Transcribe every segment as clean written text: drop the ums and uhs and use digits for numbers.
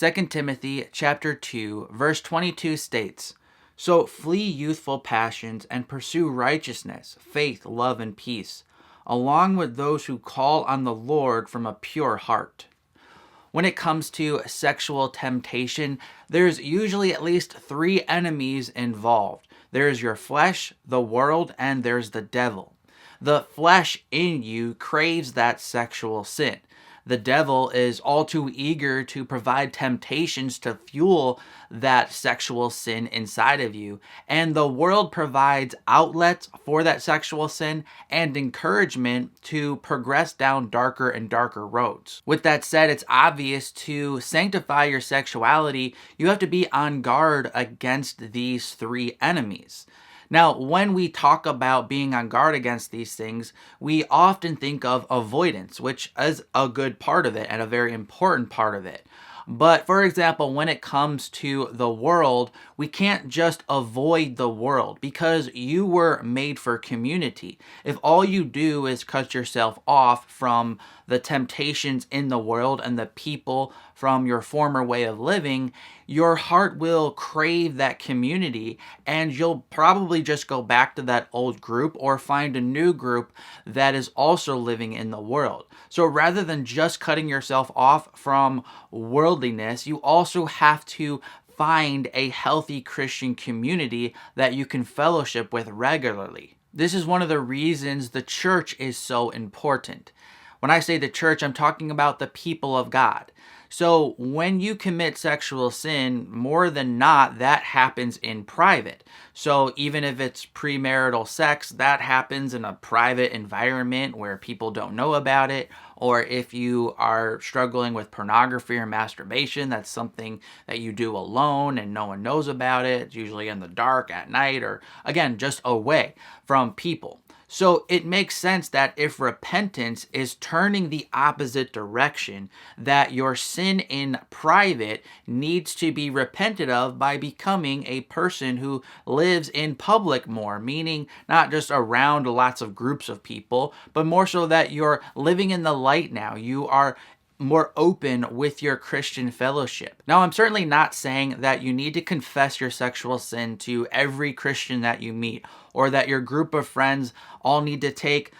2 Timothy chapter 2, verse 22 states, "So flee youthful passions and pursue righteousness, faith, love, and peace, along with those who call on the Lord from a pure heart." When it comes to sexual temptation, there's usually at least three enemies involved. There's your flesh, the world, and there's the devil. The flesh in you craves that sexual sin. The devil is all too eager to provide temptations to fuel that sexual sin inside of you. And the world provides outlets for that sexual sin and encouragement to progress down darker and darker roads. With that said, it's obvious to sanctify your sexuality, you have to be on guard against these three enemies. Now, when we talk about being on guard against these things, we often think of avoidance, which is a good part of it and a very important part of it. But for example, when it comes to the world, we can't just avoid the world because you were made for community. If all you do is cut yourself off from the temptations in the world and the people from your former way of living, your heart will crave that community and you'll probably just go back to that old group or find a new group that is also living in the world. So rather than just cutting yourself off from worldliness, you also have to find a healthy Christian community that you can fellowship with regularly. This is one of the reasons the church is so important. When I say the church, I'm talking about the people of God. So when you commit sexual sin, more than not, that happens in private. So even if it's premarital sex, that happens in a private environment where people don't know about it. Or if you are struggling with pornography or masturbation, that's something that you do alone and no one knows about it. It's usually in the dark at night or, again, just away from people. So it makes sense that if repentance is turning the opposite direction, that your sin in private needs to be repented of by becoming a person who lives in public more, meaning not just around lots of groups of people, but more so that you're living in the light now. You are more open with your Christian fellowship. Now, I'm certainly not saying that you need to confess your sexual sin to every Christian that you meet, or that your group of friends all need to take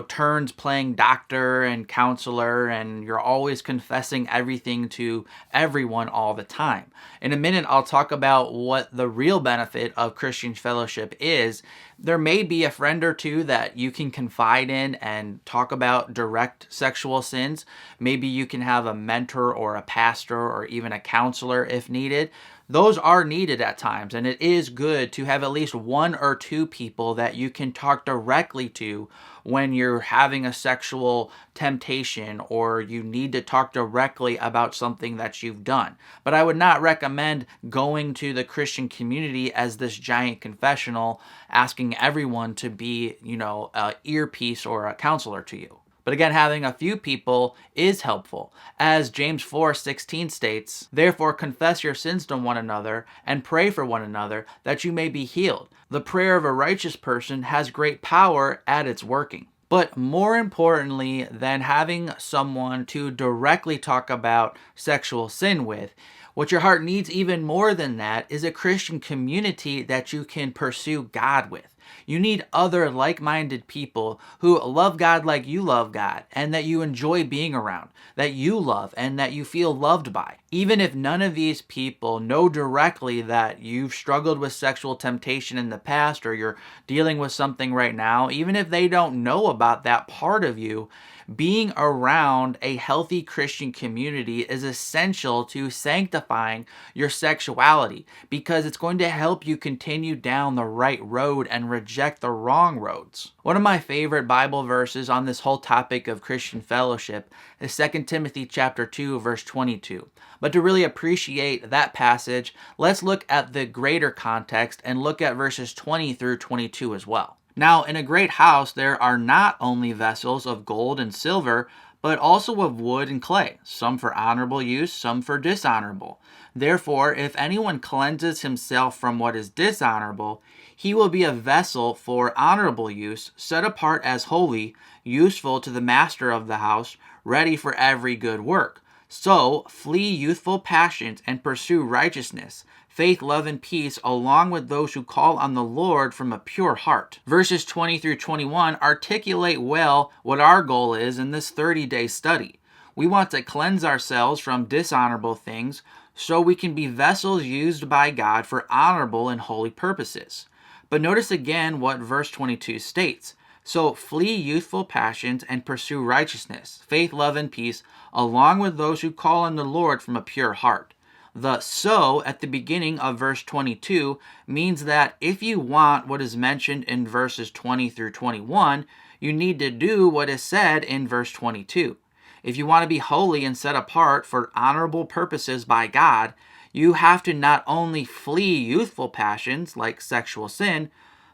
turns playing doctor and counselor, and you're always confessing everything to everyone all the time. In a minute, I'll talk about what the real benefit of Christian fellowship is. There may be a friend or two that you can confide in and talk about direct sexual sins. Maybe you can have a mentor or a pastor or even a counselor if needed. Those are needed at times, and it is good to have at least one or two people that you can talk directly to when you're having a sexual temptation or you need to talk directly about something that you've done. But I would not recommend going to the Christian community as this giant confessional, asking everyone to be, an earpiece or a counselor to you. But again, having a few people is helpful. As James 4:16 states, "Therefore confess your sins to one another and pray for one another that you may be healed. The prayer of a righteous person has great power at its working." But more importantly than having someone to directly talk about sexual sin with, what your heart needs even more than that is a Christian community that you can pursue God with. You need other like-minded people who love God like you love God and that you enjoy being around, that you love and that you feel loved by. Even if none of these people know directly that you've struggled with sexual temptation in the past or you're dealing with something right now, even if they don't know about that part of you, being around a healthy Christian community is essential to sanctifying your sexuality because it's going to help you continue down the right road and reject the wrong roads. One of my favorite Bible verses on this whole topic of Christian fellowship is 2 Timothy chapter 2, verse 22. But to really appreciate that passage, let's look at the greater context and look at verses 20 through 22 as well. "Now, in a great house there are not only vessels of gold and silver, but also of wood and clay, some for honorable use, some for dishonorable. Therefore, if anyone cleanses himself from what is dishonorable, he will be a vessel for honorable use, set apart as holy, useful to the master of the house, ready for every good work. So flee youthful passions and pursue righteousness, faith, love, and peace, along with those who call on the Lord from a pure heart. Verses 20 through 21 articulate well what our goal is in this 30-day study. We want to cleanse ourselves from dishonorable things so we can be vessels used by God for honorable and holy purposes. But notice again what verse 22 states. So flee youthful passions and pursue righteousness, faith, love, and peace, along with those who call on the Lord from a pure heart. The "so" at the beginning of verse 22 means that if you want what is mentioned in verses 20 through 21, you need to do what is said in verse 22. If you want to be holy and set apart for honorable purposes by God, you have to not only flee youthful passions like sexual sin,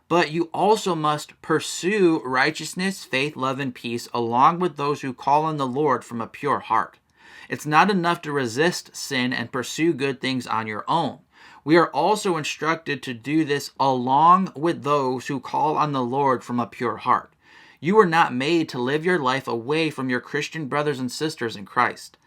but you also must pursue righteousness, faith, love, and peace along with those who call on the Lord from a pure heart. It's not enough to resist sin and pursue good things on your own. We are also instructed to do this along with those who call on the Lord from a pure heart. You were not made to live your life away from your Christian brothers and sisters in Christ.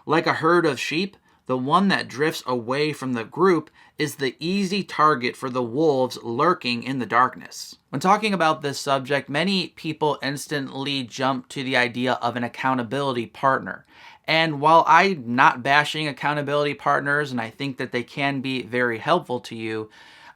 Like a herd of sheep, the one that drifts away from the group is the easy target for the wolves lurking in the darkness. When talking about this subject, many people instantly jump to the idea of an accountability partner. And while I'm not bashing accountability partners, and I think that they can be very helpful to you,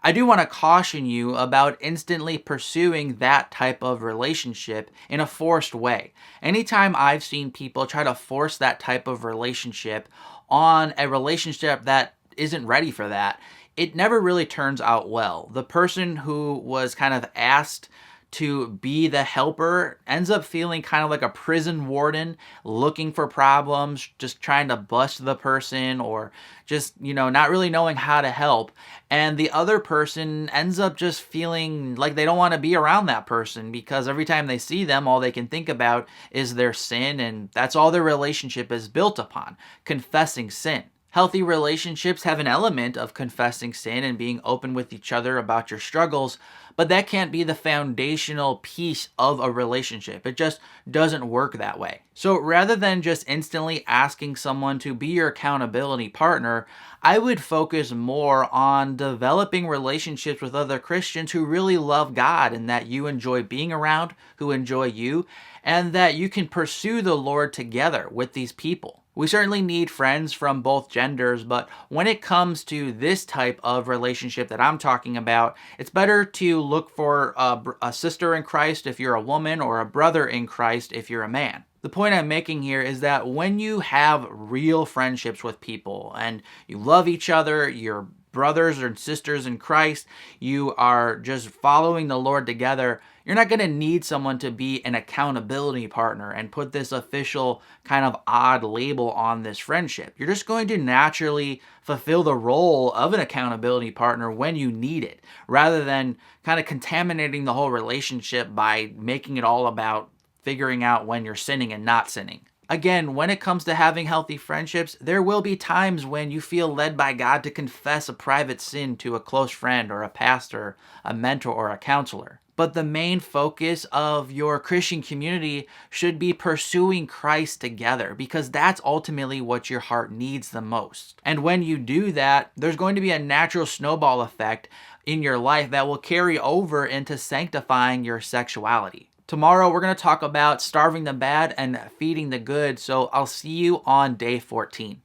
I do want to caution you about instantly pursuing that type of relationship in a forced way. Anytime I've seen people try to force that type of relationship on a relationship that isn't ready for that, it never really turns out well. The person who was kind of asked to be the helper ends up feeling kind of like a prison warden looking for problems, just trying to bust the person or just, not really knowing how to help. And the other person ends up just feeling like they don't want to be around that person because every time they see them, all they can think about is their sin. And that's all their relationship is built upon, confessing sin. Healthy relationships have an element of confessing sin and being open with each other about your struggles, but that can't be the foundational piece of a relationship. It just doesn't work that way. So rather than just instantly asking someone to be your accountability partner, I would focus more on developing relationships with other Christians who really love God and that you enjoy being around, who enjoy you, and that you can pursue the Lord together with these people. We certainly need friends from both genders, but when it comes to this type of relationship that I'm talking about, it's better to look for a sister in Christ if you're a woman or a brother in Christ if you're a man. The point I'm making here is that when you have real friendships with people and you love each other, you're brothers and sisters in Christ, you are just following the Lord together, you're not going to need someone to be an accountability partner and put this official kind of odd label on this friendship. You're just going to naturally fulfill the role of an accountability partner when you need it, rather than kind of contaminating the whole relationship by making it all about figuring out when you're sinning and not sinning. Again, when it comes to having healthy friendships, there will be times when you feel led by God to confess a private sin to a close friend or a pastor, a mentor, or a counselor. But the main focus of your Christian community should be pursuing Christ together, because that's ultimately what your heart needs the most. And when you do that, there's going to be a natural snowball effect in your life that will carry over into sanctifying your sexuality. Tomorrow, we're going to talk about starving the bad and feeding the good, so I'll see you on day 14.